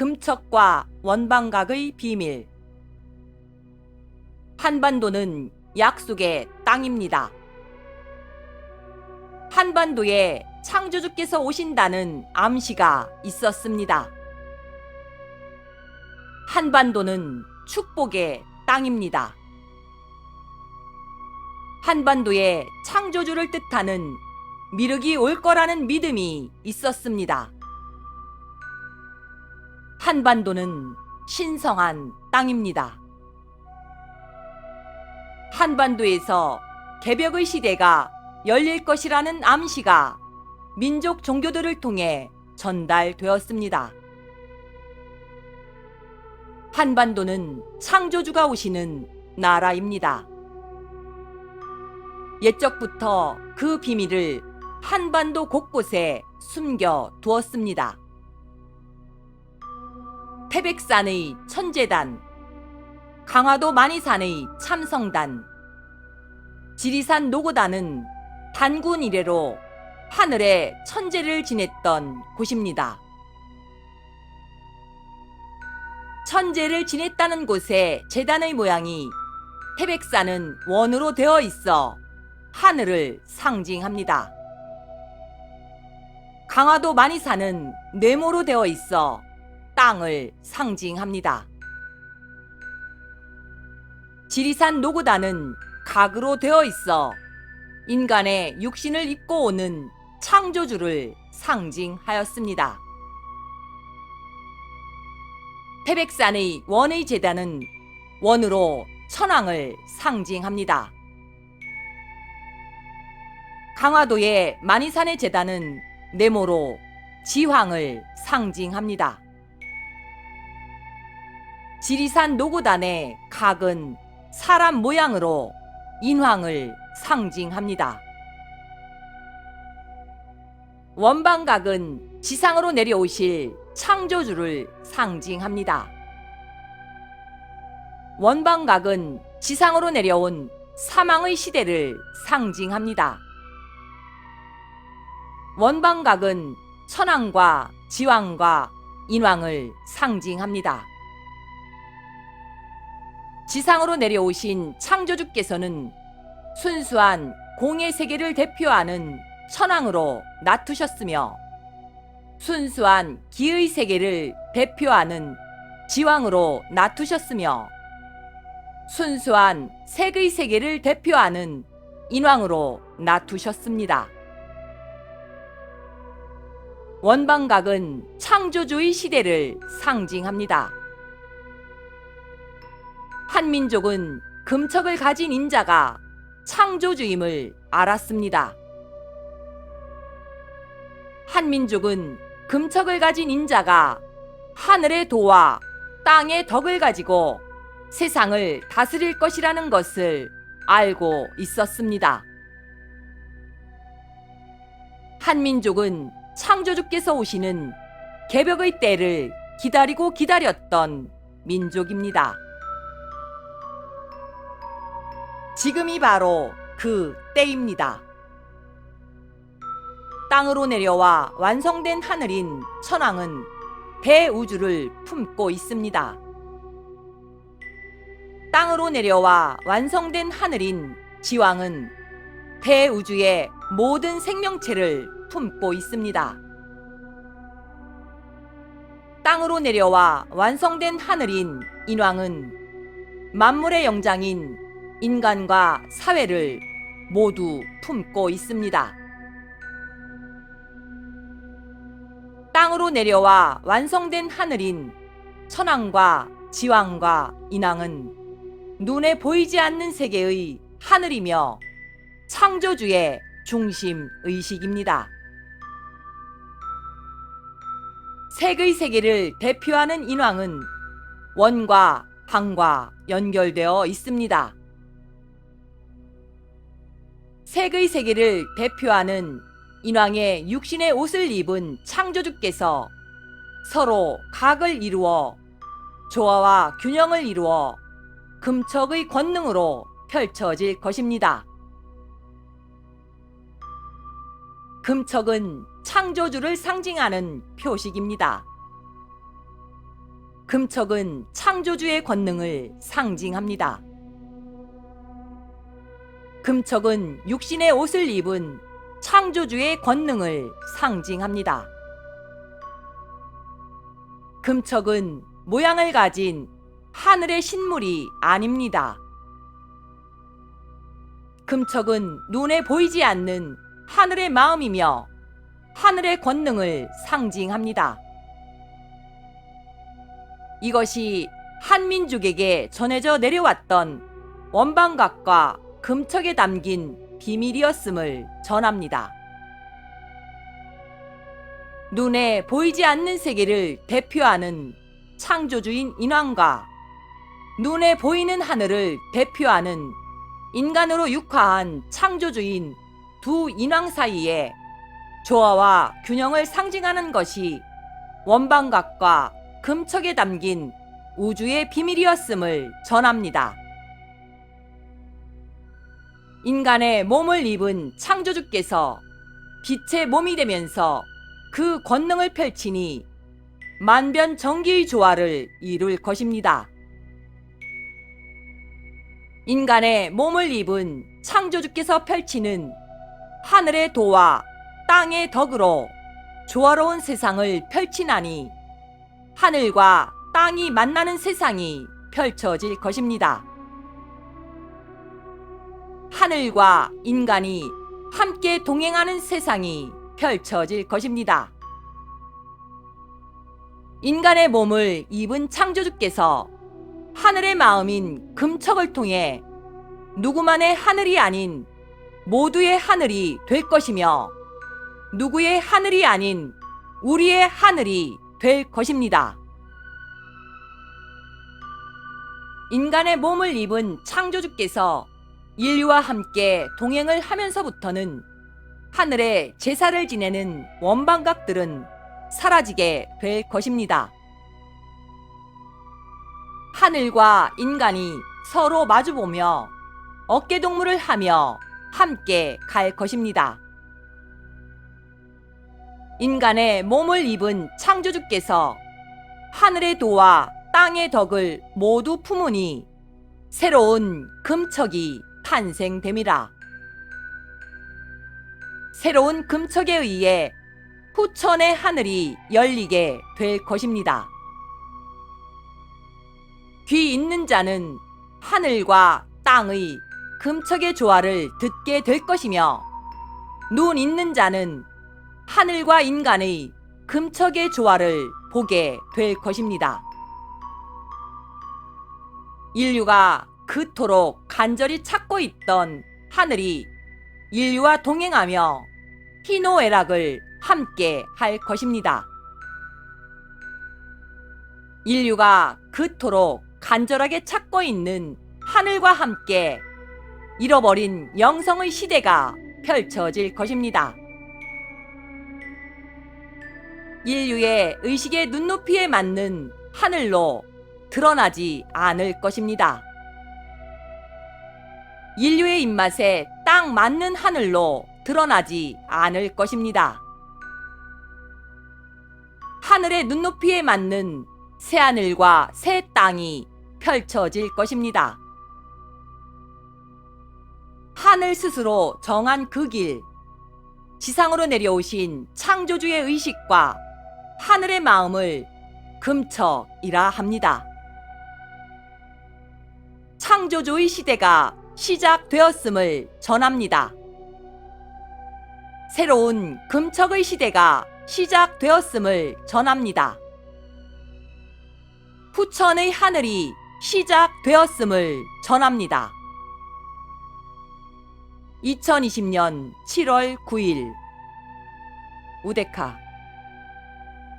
금척과 원방각의 비밀. 한반도는 약속의 땅입니다. 한반도에 창조주께서 오신다는 암시가 있었습니다. 한반도는 축복의 땅입니다. 한반도에 창조주를 뜻하는 미륵이 올 거라는 믿음이 있었습니다. 한반도는 신성한 땅입니다. 한반도에서 개벽의 시대가 열릴 것이라는 암시가 민족 종교들을 통해 전달되었습니다. 한반도는 창조주가 오시는 나라입니다. 옛적부터 그 비밀을 한반도 곳곳에 숨겨 두었습니다. 태백산의 천재단, 강화도 만이산의 참성단, 지리산 노고단은 단군 이래로 하늘의 천재를 지냈던 곳입니다. 천재를 지냈다는 곳의 제단의 모양이 태백산은 원으로 되어 있어 하늘을 상징합니다. 강화도 만이산은 네모로 되어 있어 땅을 상징합니다. 지리산 노고단은 각으로 되어 있어 인간의 육신을 입고 오는 창조주를 상징하였습니다. 태백산의 원의 제단은 원으로 천왕을 상징합니다. 강화도의 만이산의 제단은 네모로 지황을 상징합니다. 지리산 노고단의 각은 사람 모양으로 인황을 상징합니다. 원방각은 지상으로 내려오실 창조주를 상징합니다. 원방각은 지상으로 내려온 사망의 시대를 상징합니다. 원방각은 천왕과 지왕과 인왕을 상징합니다. 지상으로 내려오신 창조주께서는 순수한 공의 세계를 대표하는 천왕으로 나투셨으며 순수한 기의 세계를 대표하는 지왕으로 나투셨으며 순수한 색의 세계를 대표하는 인왕으로 나투셨습니다. 원방각은 창조주의 시대를 상징합니다. 한민족은 금척을 가진 인자가 창조주임을 알았습니다. 한민족은 금척을 가진 인자가 하늘의 도와 땅의 덕을 가지고 세상을 다스릴 것이라는 것을 알고 있었습니다. 한민족은 창조주께서 오시는 개벽의 때를 기다리고 기다렸던 민족입니다. 지금이 바로 그 때입니다. 땅으로 내려와 완성된 하늘인 천왕은 대우주를 품고 있습니다. 땅으로 내려와 완성된 하늘인 지왕은 대우주의 모든 생명체를 품고 있습니다. 땅으로 내려와 완성된 하늘인 인왕은 만물의 영장인 인간과 사회를 모두 품고 있습니다. 땅으로 내려와 완성된 하늘인 천왕과 지왕과 인왕은 눈에 보이지 않는 세계의 하늘이며 창조주의 중심 의식입니다. 색의 세계를 대표하는 인왕은 원과 방과 연결되어 있습니다. 색의 세계를 대표하는 인왕의 육신의 옷을 입은 창조주께서 서로 각을 이루어 조화와 균형을 이루어 금척의 권능으로 펼쳐질 것입니다. 금척은 창조주를 상징하는 표식입니다. 금척은 창조주의 권능을 상징합니다. 금척은 육신의 옷을 입은 창조주의 권능을 상징합니다. 금척은 모양을 가진 하늘의 신물이 아닙니다. 금척은 눈에 보이지 않는 하늘의 마음이며 하늘의 권능을 상징합니다. 이것이 한민족에게 전해져 내려왔던 원방각과 금척에 담긴 비밀이었음을 전합니다. 눈에 보이지 않는 세계를 대표하는 창조주인 인왕과 눈에 보이는 하늘을 대표하는 인간으로 육화한 창조주인 두 인왕 사이에 조화와 균형을 상징하는 것이 원방각과 금척에 담긴 우주의 비밀이었음을 전합니다. 인간의 몸을 입은 창조주께서 빛의 몸이 되면서 그 권능을 펼치니 만변정기의 조화를 이룰 것입니다. 인간의 몸을 입은 창조주께서 펼치는 하늘의 도와 땅의 덕으로 조화로운 세상을 펼치나니 하늘과 땅이 만나는 세상이 펼쳐질 것입니다. 하늘과 인간이 함께 동행하는 세상이 펼쳐질 것입니다. 인간의 몸을 입은 창조주께서 하늘의 마음인 금척을 통해 누구만의 하늘이 아닌 모두의 하늘이 될 것이며 누구의 하늘이 아닌 우리의 하늘이 될 것입니다. 인간의 몸을 입은 창조주께서 인류와 함께 동행을 하면서부터는 하늘에 제사를 지내는 원방각들은 사라지게 될 것입니다. 하늘과 인간이 서로 마주보며 어깨동무를 하며 함께 갈 것입니다. 인간의 몸을 입은 창조주께서 하늘의 도와 땅의 덕을 모두 품으니 새로운 금척이 탄생됨이라. 새로운 금척에 의해 후천의 하늘이 열리게 될 것입니다. 귀 있는 자는 하늘과 땅의 금척의 조화를 듣게 될 것이며 눈 있는 자는 하늘과 인간의 금척의 조화를 보게 될 것입니다. 인류가 그토록 간절히 찾고 있던 하늘이 인류와 동행하며 희노애락을 함께 할 것입니다. 인류가 그토록 간절하게 찾고 있는 하늘과 함께 잃어버린 영성의 시대가 펼쳐질 것입니다. 인류의 의식의 눈높이에 맞는 하늘로 드러나지 않을 것입니다. 인류의 입맛에 딱 맞는 하늘로 드러나지 않을 것입니다. 하늘의 눈높이에 맞는 새하늘과 새 땅이 펼쳐질 것입니다. 하늘 스스로 정한 그 길, 지상으로 내려오신 창조주의 의식과 하늘의 마음을 금척이라 합니다. 창조주의 시대가 시작되었음을 전합니다. 새로운 금척의 시대가 시작되었음을 전합니다. 후천의 하늘이 시작되었음을 전합니다. 2020년 7월 9일 우데카